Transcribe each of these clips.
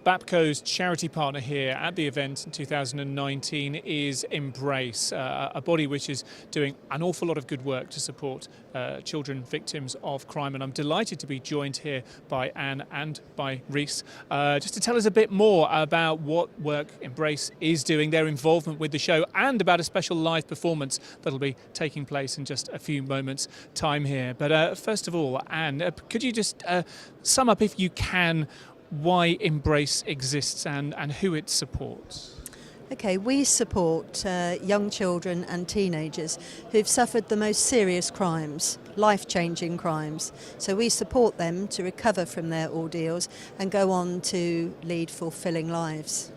BAPCO's charity partner here at the event in 2019 is Embrace, a body which is doing an awful lot of good work to support children victims of crime. And I'm delighted to be joined here by Anne and by Rhys, just to tell us a bit more about what work Embrace is doing, their involvement with the show, and about a special live performance that'll be taking place in just a few moments' time here. But first of all, Anne, could you just sum up, if you can, why Embrace exists and who it supports? Okay, we support young children and teenagers who've suffered the most serious crimes, life-changing crimes. So we support them to recover from their ordeals and go on to lead fulfilling lives.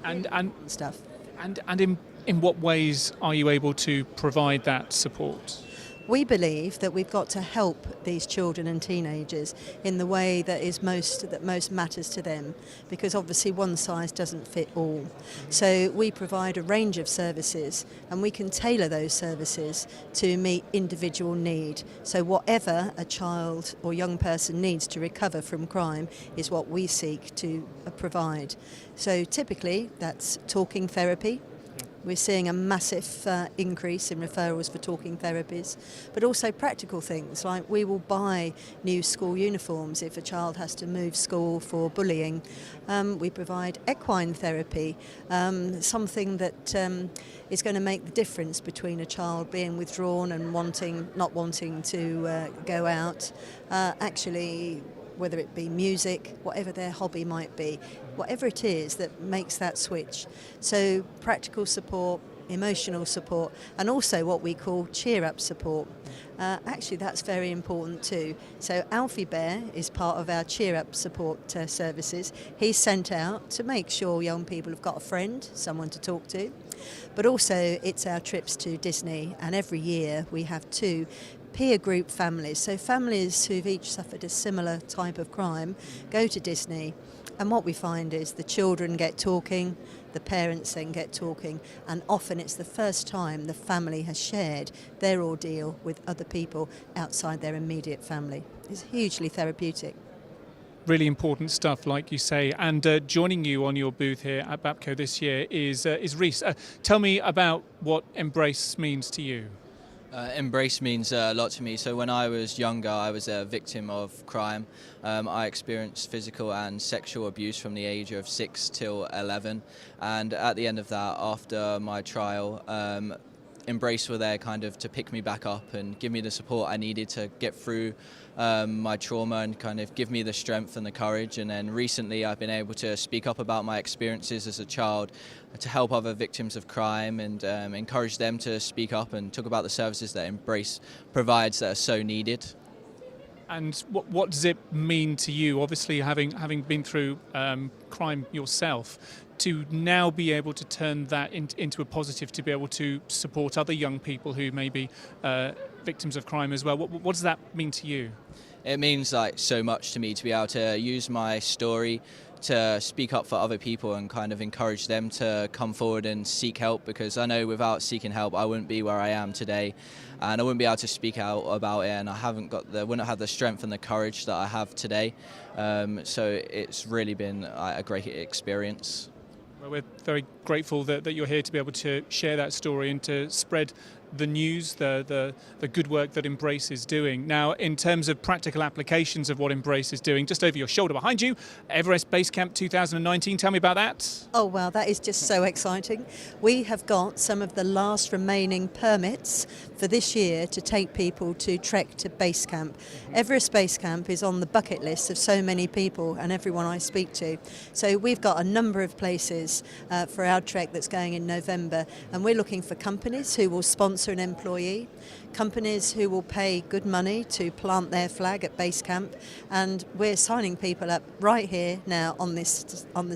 And stuff. And in what ways are you able to provide that support? We believe that we've got to help these children and teenagers in the way that most matters to them, because obviously one size doesn't fit all. So we provide a range of services, and we can tailor those services to meet individual need. So whatever a child or young person needs to recover from crime is what we seek to provide. So typically that's talking therapy. We're seeing a massive increase in referrals for talking therapies, but also practical things like we will buy new school uniforms if a child has to move school for bullying. We provide equine therapy, something that is going to make the difference between a child being withdrawn and not wanting to go out. Actually, whether it be music, whatever their hobby might be, whatever it is that makes that switch. So practical support, emotional support, and also what we call cheer-up support. Actually, that's very important too. So Alfie Bear is part of our cheer-up support services. He's sent out to make sure young people have got a friend, someone to talk to. But also it's our trips to Disney, and every year we have 2 peer group families, so families who've each suffered a similar type of crime go to Disney, and what we find is the children get talking, the parents then get talking, and often it's the first time the family has shared their ordeal with other people outside their immediate family. It's hugely therapeutic. Really important stuff, like you say. And joining you on your booth here at BAPCO this year is Rhys. Tell me about what Embrace means to you. Embrace means a lot to me. So when I was younger, I was a victim of crime. I experienced physical and sexual abuse from the age of 6 till 11. And at the end of that, after my trial, Embrace were there kind of to pick me back up and give me the support I needed to get through my trauma and kind of give me the strength and the courage. And then recently I've been able to speak up about my experiences as a child to help other victims of crime and encourage them to speak up and talk about the services that Embrace provides that are so needed. And what does it mean to you, obviously having been through crime yourself, to now be able to turn that into a positive, to be able to support other young people who may be victims of crime as well? What does that mean to you? It means like so much to me to be able to use my story to speak up for other people and kind of encourage them to come forward and seek help, because I know without seeking help I wouldn't be where I am today, and I wouldn't be able to speak out about it, and I wouldn't have the strength and the courage that I have today. So it's really been a great experience. Well, we're very grateful that you're here to be able to share that story and to spread the news, the good work that Embrace is doing. Now, in terms of practical applications of what Embrace is doing, just over your shoulder behind you, Everest Base Camp 2019. Tell me about that. Oh, well, that is just so exciting. We have got some of the last remaining permits for this year to take people to trek to base camp. Everest Base Camp is on the bucket list of so many people and everyone I speak to. So we've got a number of places for our trek that's going in November, and we're looking for companies who will sponsor an employee, companies who will pay good money to plant their flag at base camp, and we're signing people up right here now on the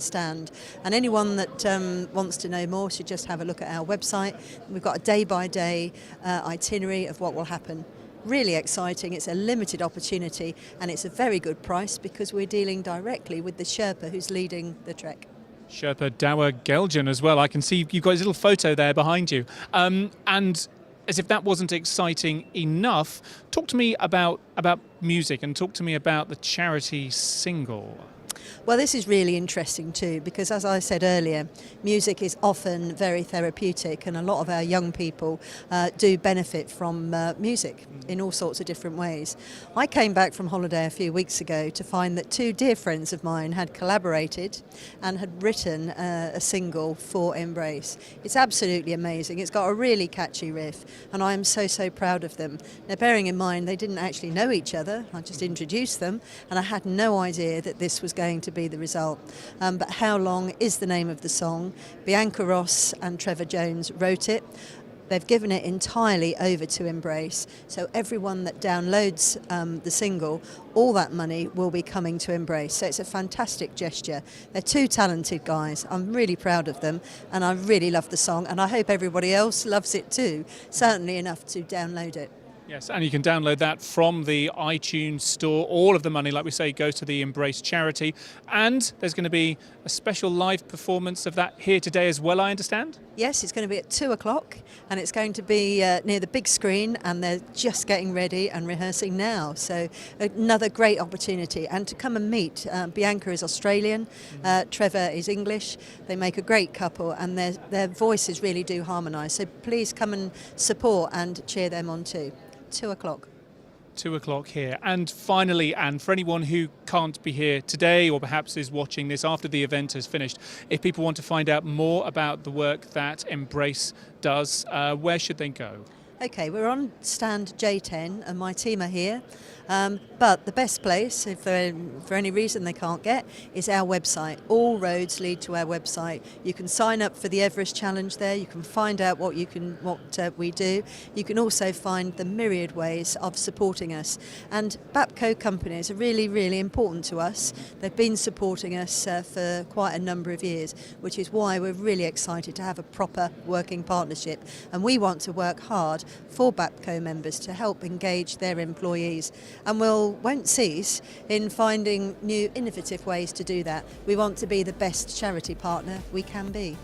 stand. And anyone that wants to know more should just have a look at our website. We've got a day-by-day itinerary of what will happen. Really exciting. It's a limited opportunity, and it's a very good price because we're dealing directly with the Sherpa who's leading the trek. Sherpa Dawa Geljan as well. I can see you've got his little photo there behind you. And as if that wasn't exciting enough, talk to me about music and talk to me about the charity single. Well, this is really interesting too, because as I said earlier, music is often very therapeutic, and a lot of our young people do benefit from music in all sorts of different ways. I came back from holiday a few weeks ago to find that two dear friends of mine had collaborated and had written a single for Embrace. It's absolutely amazing. It's got a really catchy riff, and I am so proud of them. Now, bearing in mind they didn't actually know each other, I just introduced them, and I had no idea that this was going to be the result. But How Long is the name of the song. Bianca Ross and Trevor Jones wrote it. They've given it entirely over to Embrace, so everyone that downloads the single, all that money will be coming to Embrace. So it's a fantastic gesture. They're two talented guys. I'm really proud of them, and I really love the song, and I hope everybody else loves it too, certainly enough to download it. Yes, and you can download that from the iTunes store. All of the money, like we say, goes to the Embrace charity. And there's going to be a special live performance of that here today as well, I understand? Yes, it's going to be at 2 o'clock, and it's going to be near the big screen, and they're just getting ready and rehearsing now. So another great opportunity. And to come and meet, Bianca is Australian, Trevor is English. They make a great couple, and their voices really do harmonise. So please come and support and cheer them on too. 2 o'clock. 2 o'clock here. And finally, and for anyone who can't be here today or perhaps is watching this after the event has finished, if people want to find out more about the work that Embrace does, where should they go? Okay, we're on stand J10 and my team are here. But the best place, if for any reason they can't get, is our website. All roads lead to our website. You can sign up for the Everest Challenge there. You can find out what we do. You can also find the myriad ways of supporting us. And BAPCO companies are really important to us. They've been supporting us for quite a number of years, which is why we're really excited to have a proper working partnership. And we want to work hard for BAPCO members to help engage their employees. And we won't cease in finding new innovative ways to do that. We want to be the best charity partner we can be.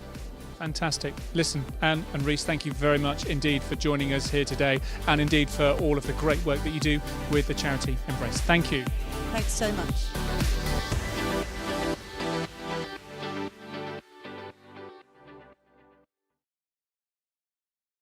Fantastic. Listen, Anne and Rhys, thank you very much indeed for joining us here today, and indeed for all of the great work that you do with the charity Embrace. Thank you. Thanks so much.